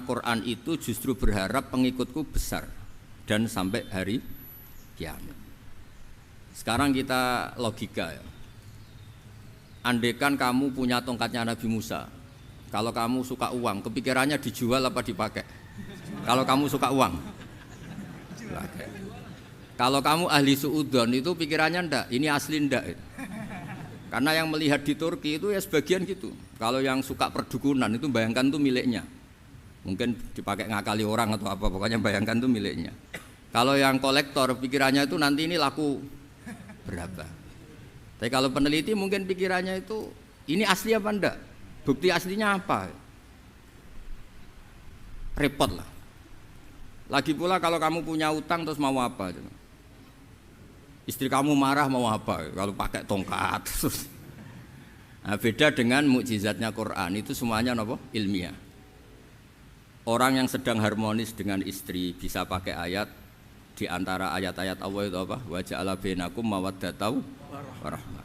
Quran itu justru berharap pengikutku besar dan sampai hari kiamat. Sekarang kita logika ya. Andaikan kamu punya tongkatnya Nabi Musa, kalau kamu suka uang, kepikirannya dijual apa dipakai? Kalau kamu suka uang, dipakai. Kalau kamu ahli suudon itu pikirannya ndak, ini asli ndak. Karena yang melihat di Turki itu ya sebagian gitu. Kalau yang suka perdukunan itu bayangkan itu miliknya. Mungkin dipakai ngakali orang atau apa, pokoknya bayangkan itu miliknya. Kalau yang kolektor pikirannya itu nanti ini laku berapa. Tapi kalau peneliti mungkin pikirannya itu ini asli apa enggak? Bukti aslinya apa? Repot lah. Lagi pula kalau kamu punya utang terus mau apa? Istri kamu marah mau apa? Kalau pakai tongkat. Nah, beda dengan mukjizatnya Quran itu semuanya apa? Ilmiah. Orang yang sedang harmonis dengan istri bisa pakai ayat di antara ayat-ayat Allah itu apa? Wa ja'ala bainakum mawaddatan warahmah.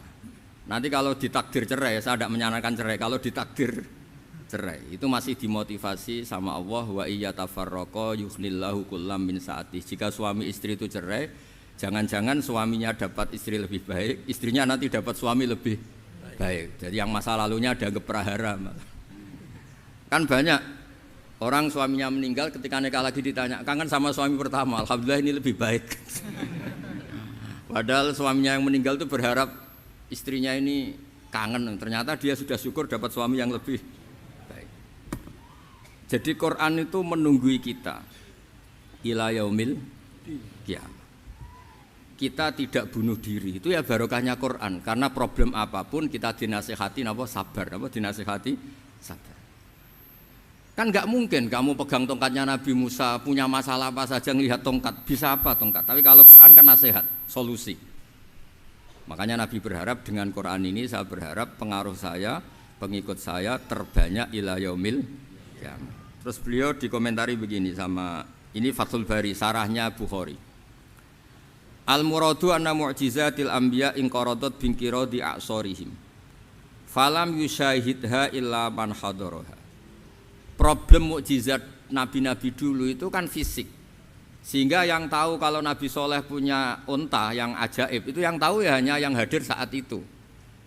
Nanti kalau ditakdir cerai, saya tidak menyarankan cerai. Kalau ditakdir cerai, itu masih dimotivasi sama Allah wa iyyatafarraqa yughnillahu kullam min sa'ati. Jika suami istri itu cerai, jangan-jangan suaminya dapat istri lebih baik, istrinya nanti dapat suami lebih baik. Jadi yang masa lalunya dianggap prahara. Kan banyak orang suaminya meninggal ketika nikah lagi ditanya, kangen sama suami pertama, alhamdulillah ini lebih baik. Padahal suaminya yang meninggal itu berharap istrinya ini kangen, ternyata dia sudah syukur dapat suami yang lebih baik. Jadi Quran itu menunggui kita ila yaumil qiyamah. Kita tidak bunuh diri, itu ya barokahnya Quran. Karena problem apapun kita dinasihati apa sabar, apa dinasihati sabar. Kan nggak mungkin kamu pegang tongkatnya Nabi Musa, punya masalah apa saja ngelihat tongkat, bisa apa tongkat. Tapi kalau Quran kan nasihat, solusi. Makanya Nabi berharap dengan Quran ini, saya berharap pengaruh saya, pengikut saya terbanyak ila yaumil qiyamah. Terus beliau dikomentari begini sama, ini Fathul Bari, sarahnya Bukhari. Al-muradu anna mu'jizatil anbiya inqaradat binqiradi a'sorihim falam yusyahidha illa man hadaraha. Problem mukjizat nabi-nabi dulu itu kan fisik, sehingga yang tahu kalau Nabi Soleh punya unta yang ajaib itu yang tahu ya hanya yang hadir saat itu.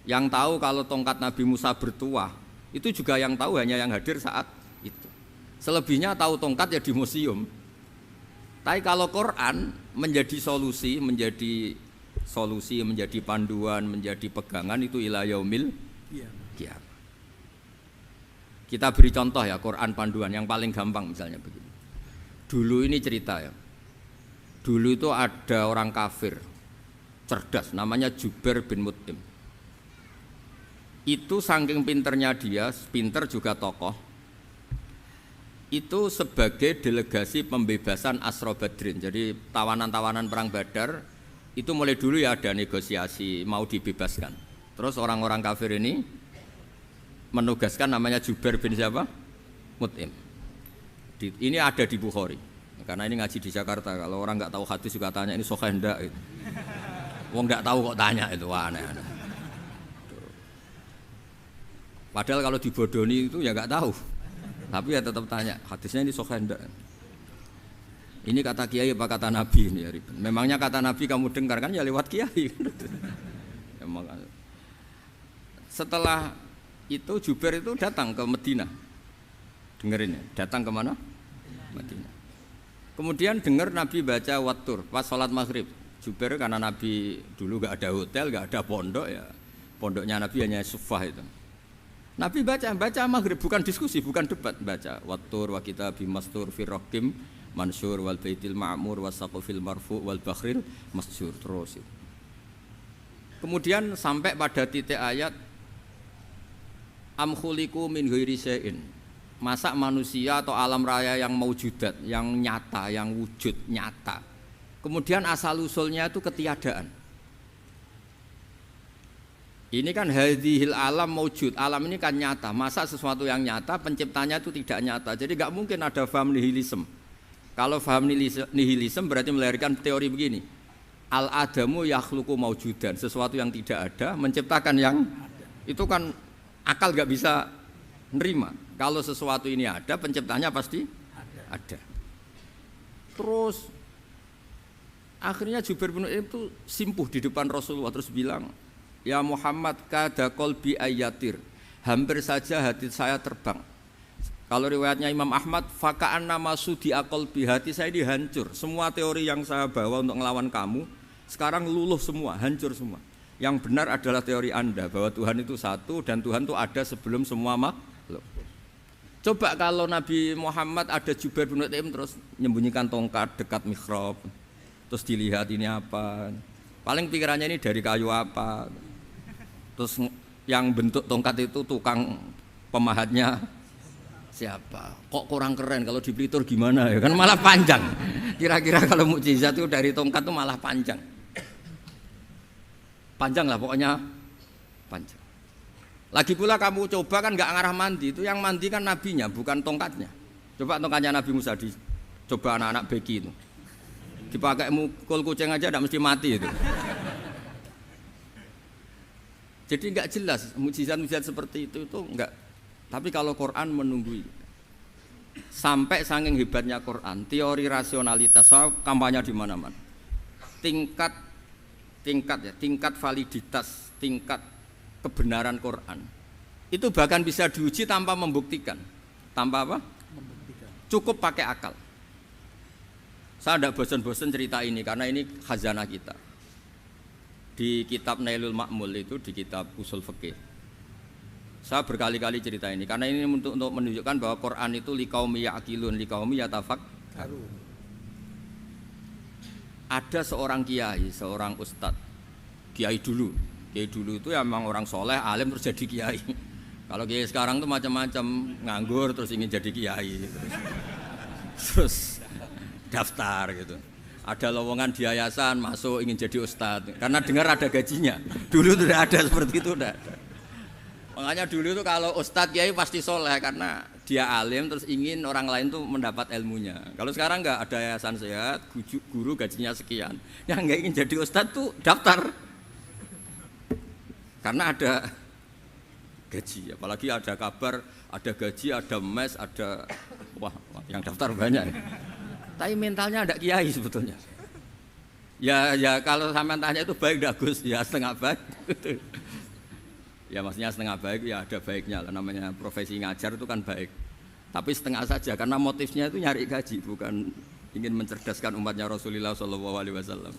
Yang tahu kalau tongkat Nabi Musa bertuah itu juga yang tahu hanya yang hadir saat itu. Selebihnya tahu tongkat ya di museum. Tapi kalau Quran menjadi solusi, menjadi panduan, menjadi pegangan itu ila yaumil qiyamah. Kita beri contoh ya Quran panduan yang paling gampang misalnya begini. Dulu ini cerita ya. Dulu itu ada orang kafir cerdas namanya Jubair bin Mut'im. Itu saking pinternya dia, pinter juga tokoh. Itu sebagai delegasi pembebasan Asra Badrin. Jadi tawanan-tawanan perang Badar itu mulai dulu ya ada negosiasi mau dibebaskan. Terus orang-orang kafir ini menugaskan namanya Jubair bin siapa? Mut'im. Ini ada di Bukhari. Karena ini ngaji di Jakarta. Kalau orang nggak tahu hadis juga tanya ini sahih ndak itu. Wong nggak tahu kok tanya itu aneh-aneh. Padahal kalau dibodoni itu ya nggak tahu. Tapi ya tetap tanya, hadisnya ini sahih ndak? Ini kata kiai apa kata nabi ini ya ribet. Memangnya kata nabi kamu dengar kan ya lewat kiai. Emang. Setelah itu Jubair itu datang ke Madinah. Dengerin ya, datang ke mana? Madinah. Kemudian dengar Nabi baca Wattur pas sholat maghrib. Jubair karena Nabi dulu gak ada hotel, gak ada pondok ya. Pondoknya Nabi hanya sufah itu. Nabi baca maghrib, bukan diskusi, bukan debat, baca Wattur wa kitabi mastur fi raqim mansur wal baitil ma'mur was saqfil marfu wal bakhril masjur terus. Kemudian sampai pada titik ayat am khuliqu min ghairi syai'in. Masa manusia atau alam raya yang maujudat, yang nyata, yang wujud nyata. Kemudian asal usulnya itu ketiadaan. Ini kan hadhil alam maujud, alam ini kan nyata. Masa sesuatu yang nyata penciptanya itu tidak nyata. Jadi enggak mungkin ada faham nihilisme. Kalau faham nihilisme berarti melahirkan teori begini. Al-adamu yakhluqu maujudan, sesuatu yang tidak ada menciptakan yang itu kan akal enggak bisa nerima. Kalau sesuatu ini ada penciptanya pasti Ada. Terus akhirnya Jubair bin Mut'im itu simpuh di depan Rasulullah terus bilang, "Ya Muhammad, kada qalbi ayatir." Hampir saja hati saya terbang. Kalau riwayatnya Imam Ahmad, faka'an nama sudi qalbi, hati saya ini hancur. Semua teori yang saya bawa untuk ngelawan kamu sekarang luluh semua, hancur semua. Yang benar adalah teori Anda bahwa Tuhan itu satu dan Tuhan itu ada sebelum semua makhluk. Coba kalau Nabi Muhammad ada Jubair bin Mut'im terus menyembunyikan tongkat dekat mihrab, terus dilihat ini apa, paling pikirannya ini dari kayu apa, terus yang bentuk tongkat itu tukang pemahatnya siapa, kok kurang keren, kalau di Blitur gimana ya, kan malah panjang. Kira-kira kalau mukjizat itu dari tongkat itu malah panjang lah pokoknya panjang. Lagi pula kamu coba kan nggak ngarah mandi, itu yang mandi kan nabinya bukan tongkatnya. Coba tongkatnya Nabi Musa coba anak-anak beki itu dipakai mukul kucing aja tidak mesti mati itu. Jadi nggak jelas mukjizat-mukjizat seperti itu nggak. Tapi kalau Quran menunggui sampai saking hebatnya Quran, teori rasionalitas, soal kampanye di mana-mana, tingkat validitas, tingkat kebenaran Quran itu bahkan bisa diuji tanpa membuktikan, tanpa apa? Membuktikan. Cukup pakai akal. Saya tidak bosan-bosan cerita ini karena ini khazanah kita. Di kitab Nailul Ma'mul itu, di kitab Usul Fiqih, saya berkali-kali cerita ini karena ini untuk menunjukkan bahwa Quran itu liqaumi ya'qilun, liqaumi yatafakkarun. Ada seorang kiai, seorang ustadz, kiai dulu itu ya memang orang soleh, alim terus jadi kiai. Kalau kiai sekarang tuh macam-macam, nganggur terus ingin jadi kiai, terus daftar gitu. Ada lowongan di yayasan, masuk ingin jadi ustadz karena dengar ada gajinya. Dulu tidak ada seperti itu, tidak ada. Makanya dulu itu kalau ustadz kiai pasti soleh karena dia alim terus ingin orang lain tuh mendapat ilmunya. Kalau sekarang nggak ada yayasan sehat, guru gajinya sekian, yang nggak ingin jadi ustadz tuh daftar karena ada gaji. Apalagi ada kabar, ada gaji, ada mes, ada wah yang daftar banyak. Tapi mentalnya ada kiai sebetulnya. Ya kalau sampean tanya itu baik enggak Gus? Ya setengah baik. Ya maksudnya setengah baik ya ada baiknya lah, namanya profesi ngajar itu kan baik. Tapi setengah saja karena motifnya itu nyari gaji, bukan ingin mencerdaskan umatnya Rasulullah SAW.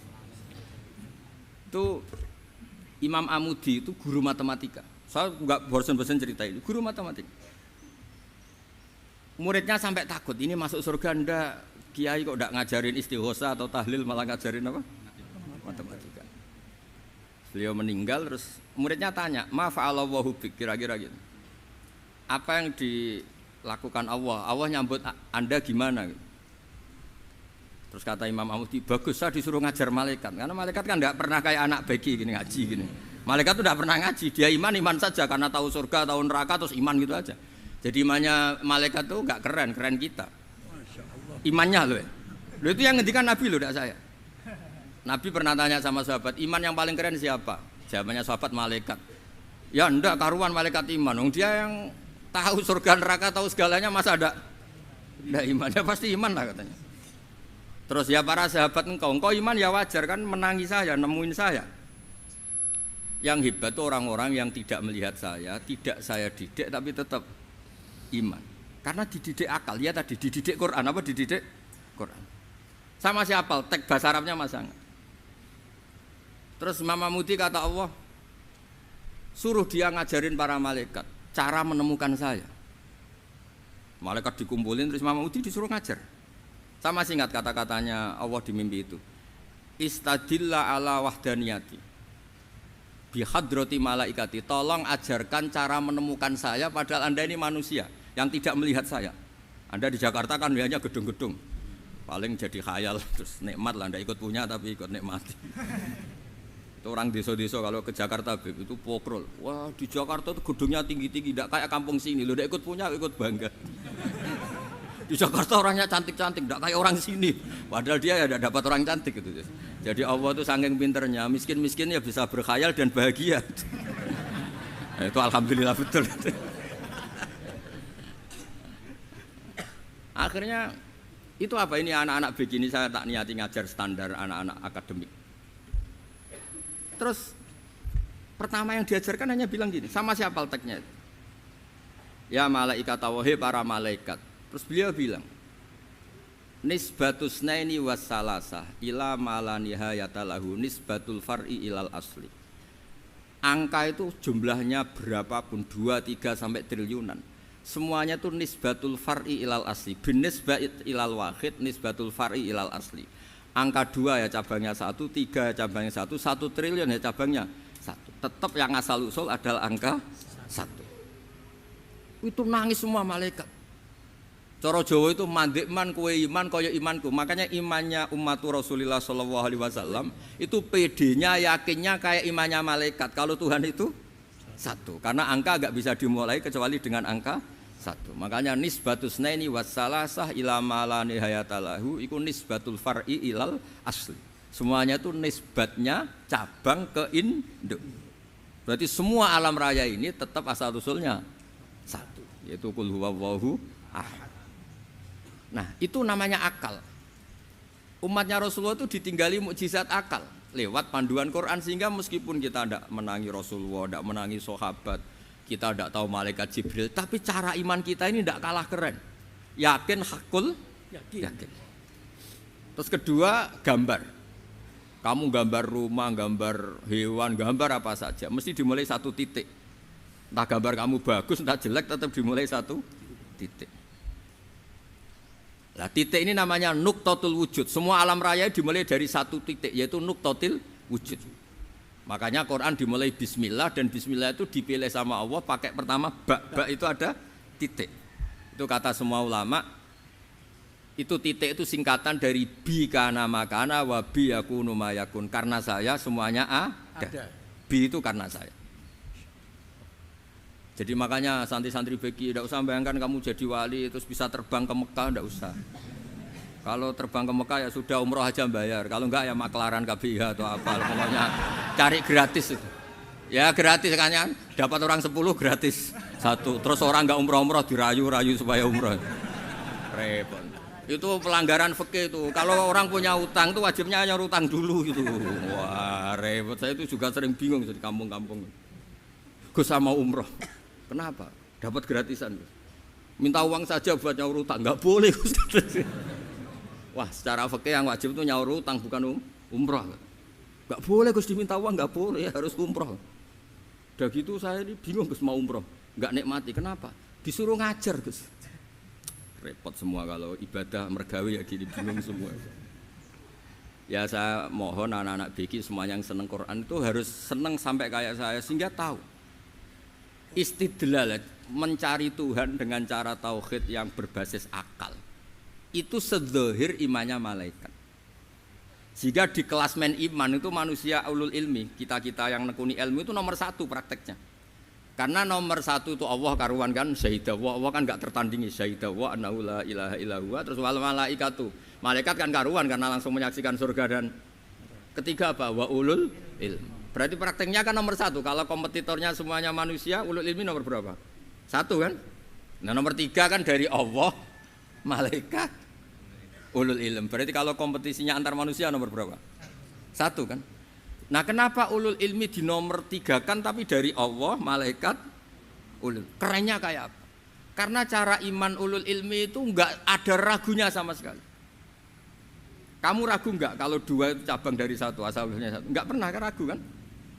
Itu Imam Amudi itu guru matematika. Saya enggak bosan-bosan cerita ini, guru matematika. Muridnya sampai takut, ini masuk surga ndak? Kiai kok enggak ngajarin istighosa atau tahlil, malah ngajarin apa? Matematika. Beliau meninggal terus muridnya tanya, "Ma fa'alallahu bik?" Kira-kira gitu. Apa yang dilakukan Allah? Allah nyambut Anda gimana gitu. Terus kata Imam Amudi, "Bagus, saya disuruh ngajar malaikat." Karena malaikat kan enggak pernah kayak anak beki gini ngaji gini. Malaikat itu enggak pernah ngaji, dia iman saja karena tahu surga, tahu neraka terus iman gitu aja. Jadi imannya malaikat itu enggak keren kita. Imannya loh. Loh itu yang ngendikan Nabi loh, tidak saya. Nabi pernah tanya sama sahabat, iman yang paling keren siapa? Jawabannya sahabat, malaikat. Ya enggak, karuan malaikat iman. Dia yang tahu surga neraka, tahu segalanya, masa ada enggak iman? Ya pasti iman lah katanya. Terus ya para sahabat, engkau iman ya wajar kan, menangi saya, nemuin saya. Yang hebat itu orang-orang yang tidak melihat saya, tidak saya didik tapi tetap iman. Karena dididik akal, ya tadi dididik Quran, apa dididik Quran. Sama siapa? Teks bahasa Arabnya masang. Terus Imam Amudi kata Allah, suruh dia ngajarin para malaikat cara menemukan saya. Malaikat dikumpulin, terus Imam Amudi disuruh ngajar. Sama singkat kata-katanya Allah di mimpi itu. Istadilla ala wahdaniyati bihadrati malaikati. Tolong ajarkan cara menemukan saya padahal Anda ini manusia yang tidak melihat saya. Anda di Jakarta kan hanya gedung-gedung, paling jadi khayal, terus nikmat lah, Anda ikut punya tapi ikut nikmati. Itu orang desa-desa kalau ke Jakarta itu pokrol. Wah di Jakarta itu gedungnya tinggi-tinggi, tidak kayak kampung sini. Lo udah ikut punya, ikut bangga. Di Jakarta orangnya cantik-cantik, tidak kayak orang sini. Padahal dia ya tidak dapat orang cantik gitu. Jadi Allah itu saking pinternya, miskin-miskin ya bisa berkhayal dan bahagia. Nah, itu alhamdulillah betul. Akhirnya Itu apa ini anak-anak begini saya tak niati ngajar standar anak-anak akademik. Terus pertama yang diajarkan hanya bilang gini, sama siapa teksnya? Ya malaikat wahi para malaikat. Terus beliau bilang, nisbatus naini wassalasah ila ma la nihayata lahu nisbatul far'i ilal asli. Angka itu jumlahnya berapapun 2, 3 sampai triliunan. Semuanya itu nisbatul far'i ilal asli. Bin nisbat ilal wahid nisbatul far'i ilal asli. Angka 2 ya cabangnya 1, 3 ya cabangnya 1, 1 triliun ya cabangnya 1. Tetap yang asal usul adalah angka 1. Itu nangis semua malaikat. Cara Jawa itu mandek man kowe iman kaya imanku. Makanya imannya umat Rasulullah sallallahu alaihi wasallam itu PD-nya yakinnya kayak imannya malaikat. Kalau Tuhan itu 1. Karena angka enggak bisa dimulai kecuali dengan angka 1. Makanya nisbatus naini wassalasah ila ma la nihayata lahu iku nisbatul far'i ilal asli. Semuanya itu nisbatnya cabang ke induk. Berarti semua alam raya ini tetap asal usulnya 1, yaitu qul huwallahu ahad. Nah, itu namanya akal. Umatnya Rasulullah itu ditinggali mukjizat akal lewat panduan Quran, sehingga meskipun kita tidak menangi Rasulullah, tidak menangi sahabat, kita tidak tahu malaikat Jibril, tapi cara iman kita ini tidak kalah keren. Yakin hakul yakin. Terus kedua, gambar. Kamu gambar rumah, gambar hewan, gambar apa saja, mesti dimulai 1 titik. Entah gambar kamu bagus, entah jelek, tetap dimulai 1 titik. Nah, titik ini namanya nuqtatul wujud. Semua alam raya dimulai dari 1 titik, yaitu nuqtatil wujud. Makanya Quran dimulai bismillah, dan bismillah itu dipilih sama Allah pakai pertama ba itu ada titik. Itu kata semua ulama. Itu titik itu singkatan dari bi kana makana wa bi yakunu mayakun. Karena saya semuanya ada. Bi itu karena saya. Jadi makanya santri-santri beki tidak usah bayangkan kamu jadi wali terus bisa terbang ke Mekah, tidak usah. Kalau terbang ke Mekah ya sudah umroh aja bayar. Kalau enggak ya maklaran KBH atau apa. Pokoknya cari gratis itu. Ya gratis kan, dapat orang 10 gratis 1. Terus orang enggak umroh-umroh dirayu-rayu supaya umroh. Repot. Itu pelanggaran fikih itu. Kalau orang punya utang itu wajibnya hanya utang dulu gitu. Wah repot. Saya itu juga sering bingung di kampung-kampung. Gus sama umroh. Kenapa? Dapat gratisan. Minta uang saja buat nyaur utang, enggak boleh Gus. Wah, secara fikih yang wajib itu nyaur utang bukan umroh. Enggak boleh Gus diminta uang, enggak boleh, harus umroh. Udah gitu saya ini bingung Gus mau umroh, enggak nikmati. Kenapa? Disuruh ngajar Gus. Repot semua kalau ibadah mergawe ya gini, bingung semua. Ya saya mohon anak-anak BK semuanya yang seneng Quran itu harus seneng sampai kayak saya sehingga tahu. Istidlal mencari Tuhan dengan cara tauhid yang berbasis akal itu sedzahir imannya malaikat. Jika di kelasmen iman itu manusia ulul ilmi, kita-kita yang nekuni ilmu itu nomor 1 prakteknya. Karena nomor 1 itu Allah karuan kan, syahidah Allah kan enggak tertandingi, syahidah wa annahu la ilaha illa huwa. Terus wal malaikatu, malaikat kan karuan karena langsung menyaksikan surga. Dan ketiga apa? Wa ulul ilmi. Berarti prakteknya kan nomor 1. Kalau kompetitornya semuanya manusia, ulul ilmi nomor berapa? 1 kan? Nah nomor 3 kan dari Allah, malaikat, ulul ilmi. Berarti kalau kompetisinya antar manusia nomor berapa? 1 kan? Nah kenapa ulul ilmi di nomor 3 kan tapi dari Allah, malaikat, ulul? Kerennya kayak apa? Karena cara iman ulul ilmi itu enggak ada ragunya sama sekali. Kamu ragu enggak kalau 2 itu cabang dari 1, asal usulnya 1? Enggak pernah kan ragu kan?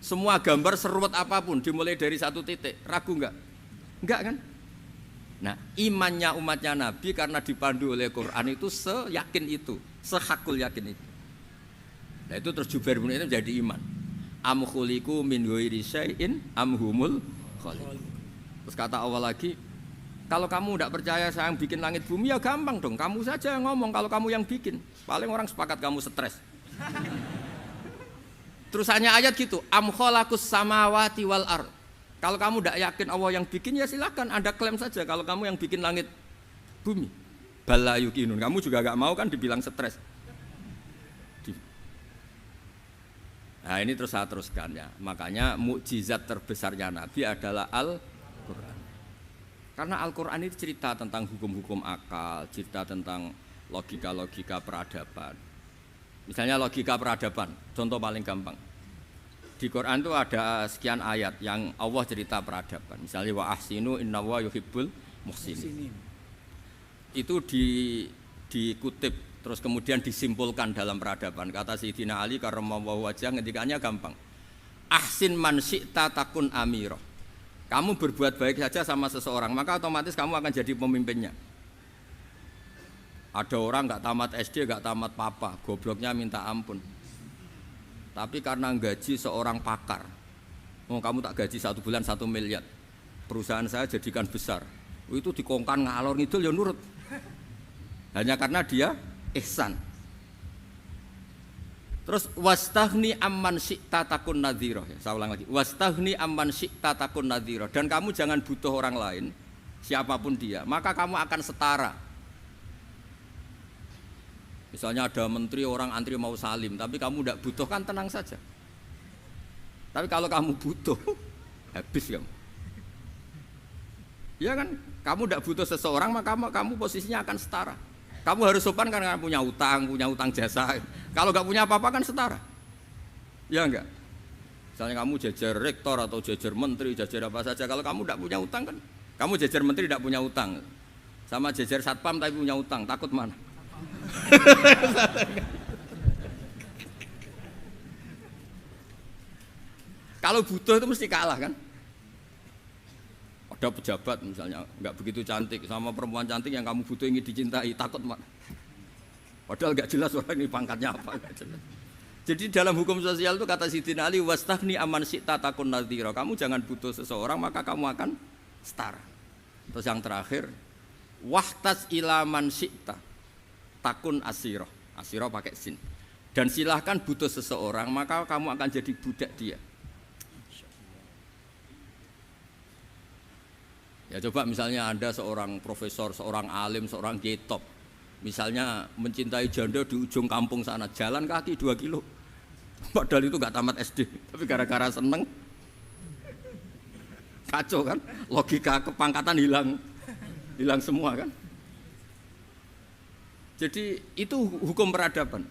Semua gambar seruat apapun dimulai dari 1 titik, ragu enggak? Enggak kan? Nah, imannya umatnya Nabi karena dipandu oleh Quran itu seyakin itu, sehakul yakin itu. Nah itu terus Jubair bin Mut'im jadi iman. Am khuliqu min ghairi syai'in am humul khaliq. Terus kata Allah lagi, kalau kamu tidak percaya saya yang bikin langit bumi ya gampang dong, kamu saja yang ngomong kalau kamu yang bikin. Paling orang sepakat kamu stres. Terus hanya ayat gitu, am khalaqus samawati wal ard. Kalau kamu tidak yakin Allah yang bikin ya silakan Anda klaim saja kalau kamu yang bikin langit bumi. Bala yuqinun. Kamu juga enggak mau kan dibilang stres. Nah ini terus saya teruskan ya. Makanya mukjizat terbesarnya Nabi adalah Al-Quran. Karena Al-Quran itu cerita tentang hukum-hukum akal, cerita tentang logika-logika peradaban. Misalnya logika peradaban, contoh paling gampang. Di Quran itu ada sekian ayat yang Allah cerita peradaban. Misalnya wa ahsinu innallaha yuhibbul muhsinin. Itu dikutip terus kemudian disimpulkan dalam peradaban. Kata Sayyidina Ali karramallahu wajhah ngendikannya gampang. Ahsin man syi'ta takun amirah. Kamu berbuat baik saja sama seseorang, maka otomatis kamu akan jadi pemimpinnya. Ada orang nggak tamat SD, nggak tamat papa, gobloknya minta ampun. Tapi karena gaji seorang pakar, kamu tak gaji 1 bulan 1 miliar, perusahaan saya jadikan besar. Itu dikongkan ngalor ngidul ya nurut. Hanya karena dia ihsan. Terus wastaghni amman syi'ta takun nadhira. Saya ulang lagi. Wastaghni amman syi'ta takun nadhira. Dan kamu jangan butuh orang lain, siapapun dia, maka kamu akan setara. Misalnya ada menteri orang antri mau salim, tapi kamu tidak butuh kan tenang saja. Tapi kalau kamu butuh, habis kamu. Ya kan, kamu tidak butuh seseorang, maka kamu posisinya akan setara. Kamu harus sopan karena punya utang jasa. Kalau nggak punya apa-apa kan setara. Ya enggak? Misalnya kamu jajar rektor atau jajar menteri, jajar apa saja. Kalau kamu tidak punya utang kan, kamu jajar menteri tidak punya utang. Sama jajar satpam tapi punya utang, takut mana? Kalau butuh itu mesti kalah kan? Ada pejabat misalnya nggak begitu cantik sama perempuan cantik yang kamu butuh ingin dicintai, takut mak. Padahal nggak jelas orang ini pangkatnya apa. Jadi dalam hukum sosial itu kata Sayyidina Ali wastaghni amman syi'ta takun nadhira. Kamu jangan butuh seseorang maka kamu akan setara. Terus yang terakhir wahtas ila man syi'ta takun asiroh, asiroh pakai sin. Dan silahkan butuh seseorang, maka kamu akan jadi budak dia. Ya coba misalnya Anda seorang profesor, seorang alim, seorang getop, misalnya mencintai janda di ujung kampung sana, jalan kaki 2 kilo. Padahal itu gak tamat SD, tapi gara-gara seneng, kacau kan? Logika kepangkatan hilang semua kan? Jadi itu hukum peradaban.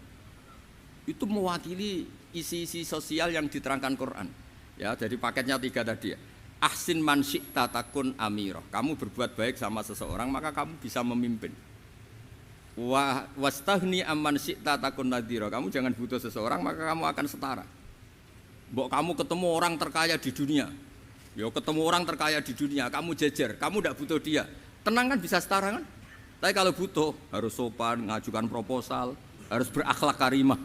Itu mewakili isi-isi sosial yang diterangkan Quran. Ya, dari paketnya 3 tadi ya. Ahsin man syi'ta takun amirah. Kamu berbuat baik sama seseorang maka kamu bisa memimpin. Wastaghni amman syi'ta takun nadhira. Kamu jangan butuh seseorang maka kamu akan setara. Mbok kamu ketemu orang terkaya di dunia. Ya ketemu orang terkaya di dunia, kamu jejer, kamu tidak butuh dia. Tenang kan bisa setara kan? Tapi kalau butuh harus sopan, ngajukan proposal, harus berakhlak karimah.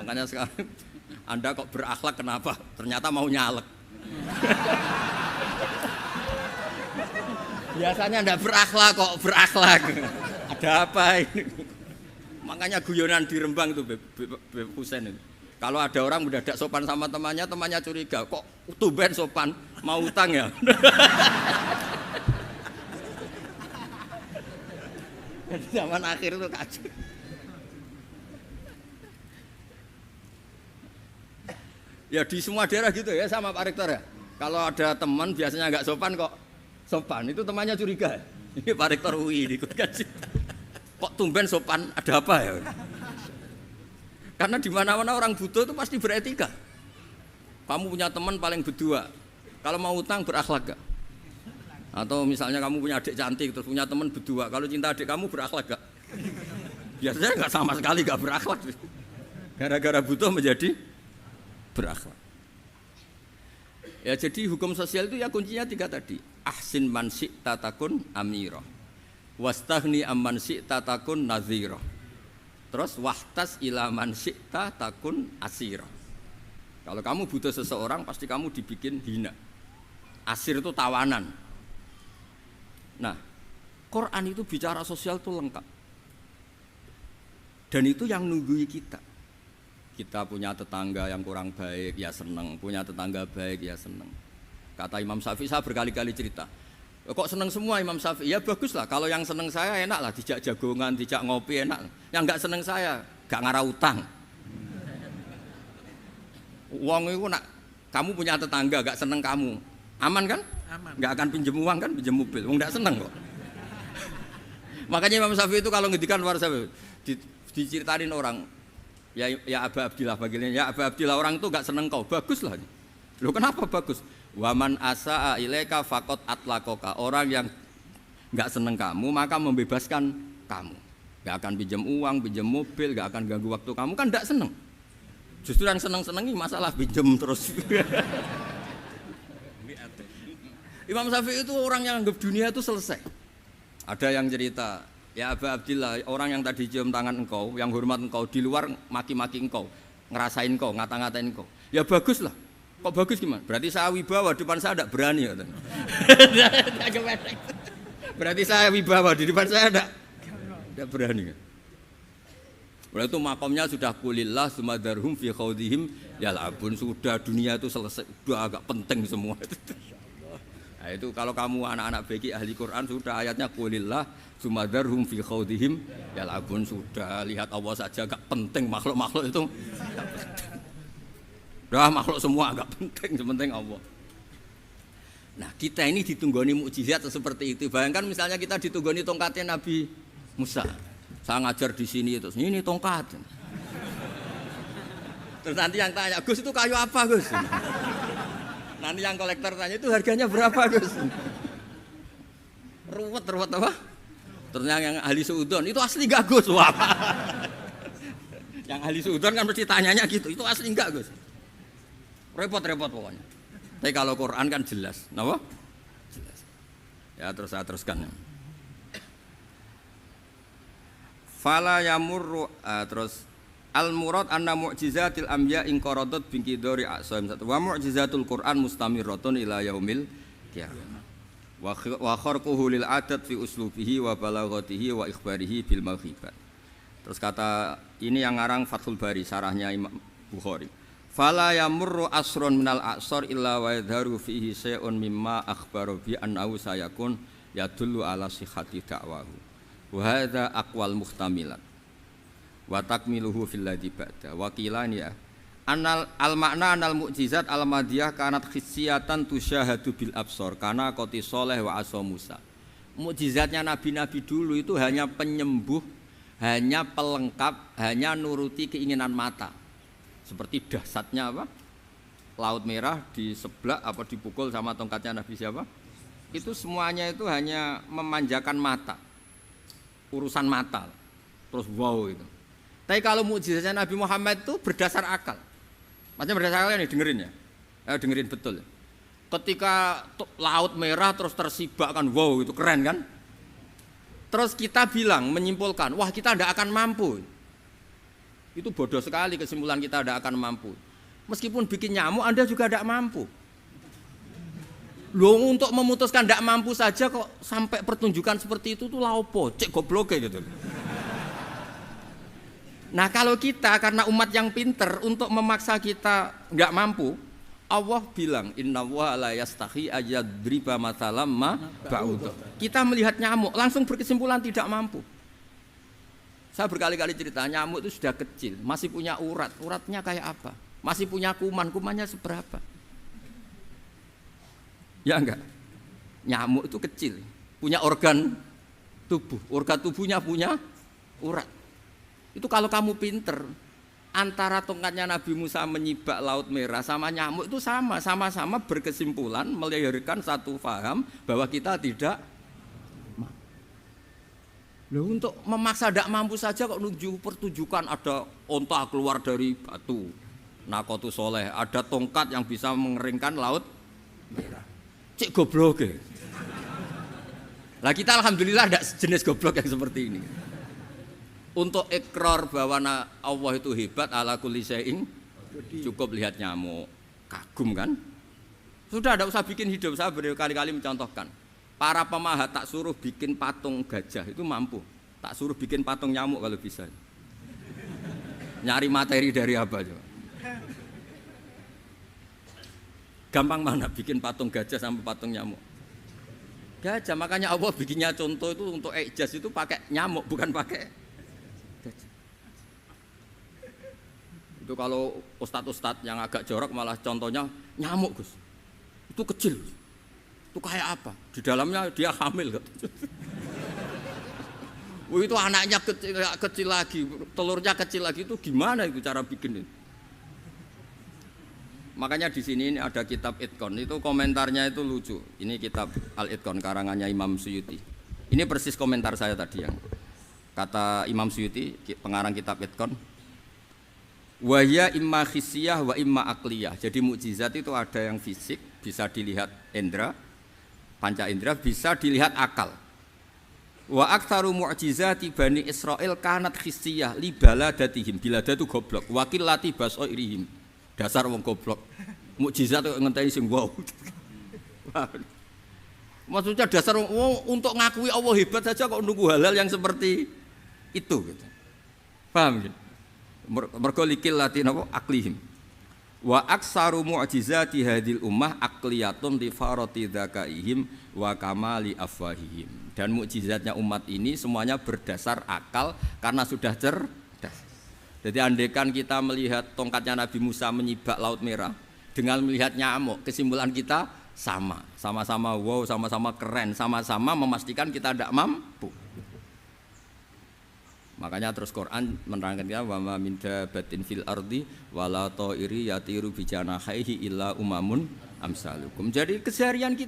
Makanya sekarang Anda kok berakhlak kenapa? Ternyata mau nyalek. Biasanya Anda berakhlak kok berakhlak. Ada apa ini? Makanya guyonan di Rembang itu Beb Husain itu. Kalau ada orang mendadak sopan sama temannya curiga, kok tumben sopan, mau utang ya? Zaman akhir itu kacau. Ya di semua daerah gitu ya sama Pak Rektor ya. Kalau ada teman biasanya nggak sopan kok sopan, itu temannya curiga. Ini Pak Rektor UI ikut kaji. Kok tumben sopan, ada apa ya? Karena di mana-mana orang butuh itu pasti beretika. Kamu punya teman paling berdua, kalau mau utang berakhlak gak? Atau misalnya kamu punya adik cantik terus punya teman berdua, kalau cinta adik kamu berakhlak gak? Biasanya nggak sama sekali nggak berakhlak. Gara-gara butuh menjadi berakhlak. Ya jadi hukum sosial itu ya kuncinya 3 tadi. Ahsin man syi'ta takun amirah. Wastaghni amman syi'ta takun nadhira. Terus wahtas ila man syi'ta takun asira. Kalau kamu butuh seseorang pasti kamu dibikin hina. Asir itu tawanan. Nah, Quran itu bicara sosial itu lengkap. Dan itu yang nunggui kita. Kita punya tetangga yang kurang baik, ya seneng. Punya tetangga baik, ya seneng. Kata Imam Syafi'i, saya berkali-kali cerita. Kok seneng semua Imam Syafi'i? Ya bagus lah, kalau yang seneng saya enak lah. Dijak jagongan, dijak ngopi enak. Yang gak seneng saya, gak ngarah utang. Uang itu nak, kamu punya tetangga gak seneng kamu. Aman kan? Aman. Gak akan pinjem uang kan, pinjem mobil. Wong gak seneng kok. Makanya Imam Syafi'i itu kalau ngendikan luar Syafi'i diceritain orang, ya Aba Abdillah bagiannya, ya Aba Abdillah orang itu enggak seneng kau, bagus lah. Loh kenapa bagus? Waman asaa ilaika faqat atlaqaka. Orang yang enggak seneng kamu maka membebaskan kamu. Enggak akan pinjam uang, pinjam mobil, enggak akan ganggu waktu kamu, kan enggak seneng. Justru yang seneng-senengi masalah pinjam terus. Imam Syafi'i itu orang yang anggap dunia itu selesai. Ada yang cerita, ya Aba Abdillah, orang yang tadi cium tangan engkau, yang hormat engkau, di luar maki-maki engkau, ngerasain engkau, ngata-ngatain engkau. Ya bagus lah. Kok bagus gimana? Berarti saya wibawa, depan saya tidak berani. Berarti saya wibawa, di depan saya tidak berani. Berarti itu makomnya sudah kulillah sumadarhum fi khawdihim yal'abun. Sudah dunia itu selesai, sudah agak penting semua. Nah, itu kalau kamu anak-anak beki ahli Quran sudah ayatnya kulillah sumadarhum fi khawdihim yal'abun. Sudah lihat Allah saja agak penting, makhluk-makhluk itu agak penting. Dah makhluk semua agak penting, sepenting Allah. Nah kita ini ditunggoni mukjizat seperti itu. Bayangkan misalnya kita ditunggoni tongkatnya Nabi Musa. Saya ngajar di sini terus ini tongkat. Terus nanti yang tanya, Gus itu kayu apa Gus? Nanti yang kolektor tanya itu harganya berapa Gus? Ruwet apa? Terus yang ahli suudon itu asli enggak Gus? Wah. Yang ahli suudon kan mesti tanyanya gitu, itu asli enggak Gus? Repot-repot pokoknya. Tapi kalau Quran kan jelas, kenapa? Jelas. Ya terus saya teruskan. Fala yamurru terus al murad anna mu'jizatil anbiya in qaradat binqidori aqsam satu wa mu'jizatul Quran mustamirratun ila yaumil qiyamah. Wa kharquhu lil adat fi uslubihi wa balaghatihi wa ikhbarihi bil maghibat. Terus kata ini yang ngarang Fathul Bari sarahnya Imam Bukhari. Fala yamurru asrun minal aqsar illa wa yadharu fihi syai'un mimma akhbaru bi annahu sayakun yadullu ala sihhati da'wahu. Wa hadza aqwal muhtamilat. Wa takmiluhu fil ladzi ba'da. Wa qilani ya. Anal al makna anal mukjizat al madiyah kanat khissiyatan tusyahadu bil absar kana qati Shalih wa asa Musa. Mukjizatnya nabi-nabi dulu itu hanya penyembuh, hanya pelengkap, hanya nuruti keinginan mata. Seperti dahsyatnya apa? Laut Merah di sebelah apa dipukul sama tongkatnya Nabi siapa? Itu semuanya itu hanya memanjakan mata. Urusan mata. Terus wow itu. Tapi kalau mukjizatnya Nabi Muhammad itu berdasar akal. Maksudnya berdasar akal nih dengerin ya. Dengerin betul. Ketika Laut Merah terus tersibak kan wow itu keren kan? Terus kita bilang menyimpulkan, wah kita tidak akan mampu. Itu bodoh sekali kesimpulan kita tidak akan mampu. Meskipun bikin nyamuk Anda juga tidak mampu. Loh untuk memutuskan tidak mampu saja kok sampai pertunjukan seperti itu tuh laopo, cek goblok gitu. Nah kalau kita karena umat yang pinter untuk memaksa kita nggak mampu, Allah bilang innallaha la yastahi ayadriba mathalam ma ba'ud. Kita melihat nyamuk langsung berkesimpulan tidak mampu. Saya berkali-kali cerita nyamuk itu sudah kecil, masih punya urat, uratnya kayak apa? Masih punya kuman, kumannya seberapa? Ya enggak? Nyamuk itu kecil, punya organ tubuhnya punya urat. Itu kalau kamu pinter, antara tongkatnya Nabi Musa menyibak Laut Merah sama nyamuk itu sama-sama berkesimpulan melahirkan satu faham bahwa kita tidak. Loh, untuk memaksa tidak mampu saja kok nunjuk pertunjukan ada onta keluar dari batu Naqatu Shalih, ada tongkat yang bisa mengeringkan Laut Merah. Cek goblok ya. Lah kita alhamdulillah tidak jenis goblok yang seperti ini. Untuk ikrar bahwa Allah itu hebat ala kulli syai'in cukup lihat nyamuk, kagum kan? Sudah tidak usah bikin hidup. Saya berkali-kali mencontohkan. Para pemahat tak suruh bikin patung gajah itu mampu. Tak suruh bikin patung nyamuk kalau bisa. Nyari materi dari apa coba? Gampang mana bikin patung gajah sampai patung nyamuk? Gajah, makanya Allah bikinnya contoh itu untuk ijaz itu pakai nyamuk bukan pakai gajah. Itu kalau ustadz-ustadz yang agak jorok malah contohnya nyamuk Gus. Itu kecil. Itu kayak apa? Di dalamnya dia hamil. Itu anaknya kecil lagi, telurnya kecil lagi, itu gimana itu cara bikin itu? Makanya di sini ini ada kitab Itqon, itu komentarnya itu lucu. Ini kitab Al-Itqon karangannya Imam Suyuti. Ini persis komentar saya tadi yang kata Imam Suyuti, pengarang kitab Itqon. Wahya imma khissiyah wa imma akliyah. Jadi mukjizat itu ada yang fisik, bisa dilihat indra, panca indra, bisa dilihat akal. Wa aktsaru mu'jizati Bani Israil kanat khissiyah li baladatihim. Bilada itu goblok, wakil lati basoirihim. Dasar wong goblok. Mukjizat kok ngenteni sing wow. Maksudnya dasar wong untuk ngakui Allah hebat saja kok nunggu hal-hal yang seperti itu gitu. Paham gitu? Mergo likil lati napa aklihim. Wa aktsaru mu'jizati hadhil ummah aqliyatun li farati dzakaihim wa kamali afwahihim. Dan mukjizatnya umat ini semuanya berdasar akal karena sudah cerdas. Jadi andaikan kita melihat tongkatnya Nabi Musa menyibak Laut Merah dengan melihat nyamuk, kesimpulan kita sama-sama wow, sama-sama keren, sama-sama memastikan kita tidak mampu. Makanya terus Quran menerangkan kita wa ma min dabatin fil ardi wala ta'iri yatiru bi janahihi illa umamun amsalukum. Jadi keseharian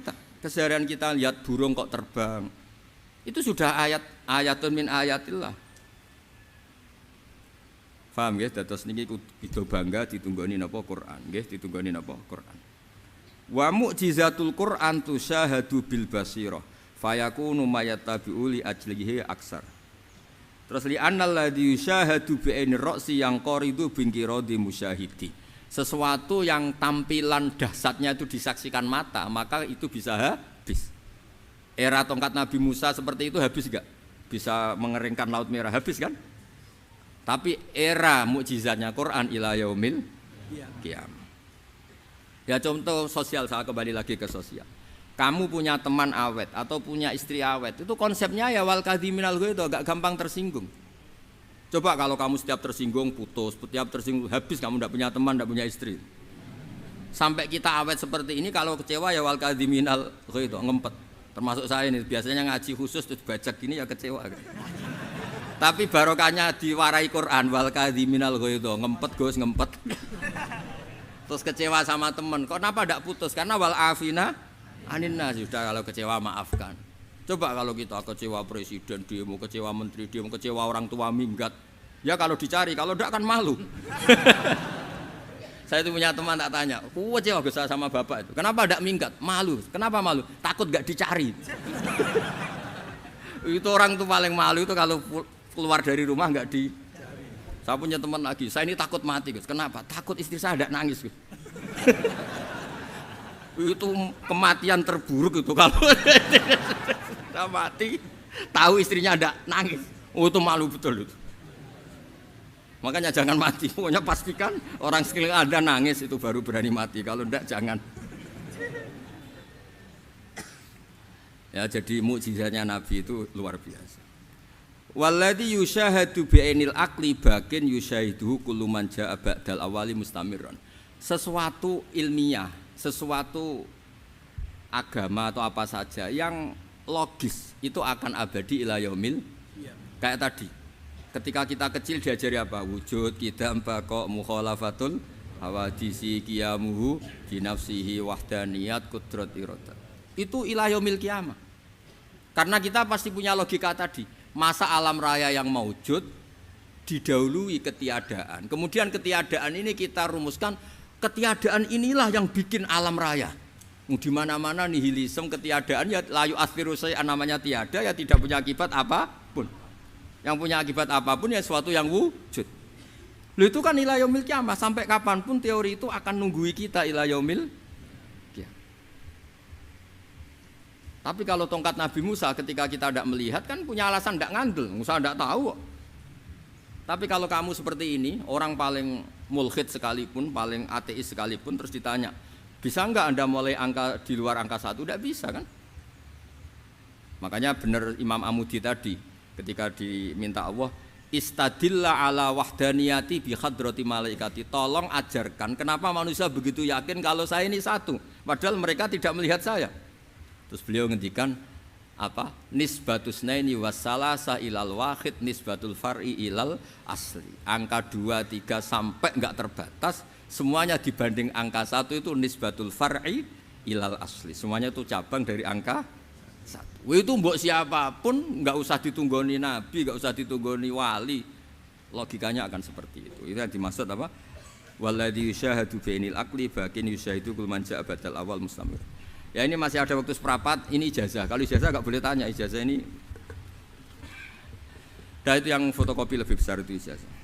kita lihat burung kok terbang. Itu sudah ayatun min ayatillah. Paham nggih? Dados niki kudu bangga ditunggoni napa Quran, nggih, ditunggoni napa Quran. Wa mu'jizatul Quran tusyahadu bil basirah fayakunu mayatabi'u li ajlihi aksar. Terus li annal ladzi yusyahadu bi ainir ra'si yang qaridu bingkiradi musyahidi. Sesuatu yang tampilan dahsyatnya itu disaksikan mata, maka itu bisa habis. Era tongkat Nabi Musa seperti itu habis enggak? Bisa mengeringkan Laut Merah, habis kan? Tapi era mukjizatnya Quran ila yaumil qiyamah. Ya contoh sosial, saya kembali lagi ke sosial. Kamu punya teman awet atau punya istri awet, itu konsepnya ya wal kadhiminal ghaidh, agak gampang tersinggung. Coba kalau kamu setiap tersinggung putus, setiap tersinggung habis, kamu tidak punya teman, tidak punya istri. Sampai kita awet seperti ini, kalau kecewa ya wal kadhiminal ghaidh, ngempet. Termasuk saya ini biasanya ngaji khusus terus bajak gini ya kecewa. Tapi barokahnya diwarai Quran wal kadhiminal ghaidh, ngempet Gus, ngempet. Terus kecewa sama teman, kok kenapa tidak putus? Karena wal afina aninna, sudah kalau kecewa maafkan. Coba kalau kita kecewa presiden demo, kecewa menteri demo, kecewa orang tua minggat. Ya kalau dicari, kalau tidak kan malu. Saya itu punya teman tak tanya, kecewa Gus sama bapak itu. Kenapa tidak minggat? Malu. Kenapa malu? Takut gak dicari. Itu orang tuh paling malu itu kalau keluar dari rumah nggak di. Saya punya teman lagi, saya ini takut mati Gus. Kenapa? Takut istri saya tidak nangis Gus. Itu kematian terburuk itu kalau sudah mati, tahu istrinya tidak nangis. Oh itu malu betul itu. Makanya jangan mati. Pokoknya pastikan orang sekeliling Anda nangis itu baru berani mati. Kalau tidak jangan. Ya jadi mukjizatnya Nabi itu luar biasa. Walladzi yusyahadu bi'ainil aqli bakin yusyahiduhu kullu man jaa ba'dal awali mustamirran. Sesuatu ilmiah, sesuatu agama atau apa saja yang logis itu akan abadi ila yaumil. Kayak tadi, ketika kita kecil diajari apa? Wujud, qidam, baqa, mukhalafatul hawadisi, qiyamuhu binafsihi, wahdaniyat, qudrat, iradah. Itu ila yaumil qiyamah. Karena kita pasti punya logika tadi. Masa alam raya yang maujud didahului ketiadaan. Kemudian ketiadaan ini kita rumuskan, ketiadaan inilah yang bikin alam raya. Di mana-mana nihilisme, ketiadaan ya layu asfiru say'an, namanya tiada ya tidak punya akibat apapun. Yang punya akibat apapun ya sesuatu yang wujud. Loh itu kan ila yaumil qiyamah, sampai kapanpun teori itu akan nunggui kita ila yaumil qiyamah. Tapi kalau tongkat Nabi Musa ketika kita tidak melihat kan punya alasan tidak ngandel, Musa tidak tahu. Tapi kalau kamu seperti ini, orang paling mulhid sekalipun, paling ateis sekalipun, terus ditanya, bisa enggak Anda mulai angka di luar angka 1? Tidak bisa kan? Makanya benar Imam Amudi tadi ketika diminta Allah, istadilla ala wahdaniyati bi hadrati malaikati, tolong ajarkan kenapa manusia begitu yakin kalau saya ini satu, padahal mereka tidak melihat saya. Terus beliau ngendikan, apa? Nisbatus naini wassalasa ilal wahid nisbatul far'i ilal asli. Angka 2, 3 sampai enggak terbatas, semuanya dibanding angka 1 itu nisbatul far'i ilal asli. Semuanya itu cabang dari angka 1. Itu mbok siapapun enggak usah ditunggoni nabi, enggak usah ditunggoni wali. Logikanya akan seperti itu. Itu yang dimaksud apa? Walladzi yusyahadu bainil aqli bakin yusyahidu kul man ja'a badal awal mustamir. Ya ini masih ada waktu seprapat, ini ijazah. Kalau ijazah enggak boleh tanya, ijazah ini. Dan itu yang fotokopi lebih besar itu ijazah.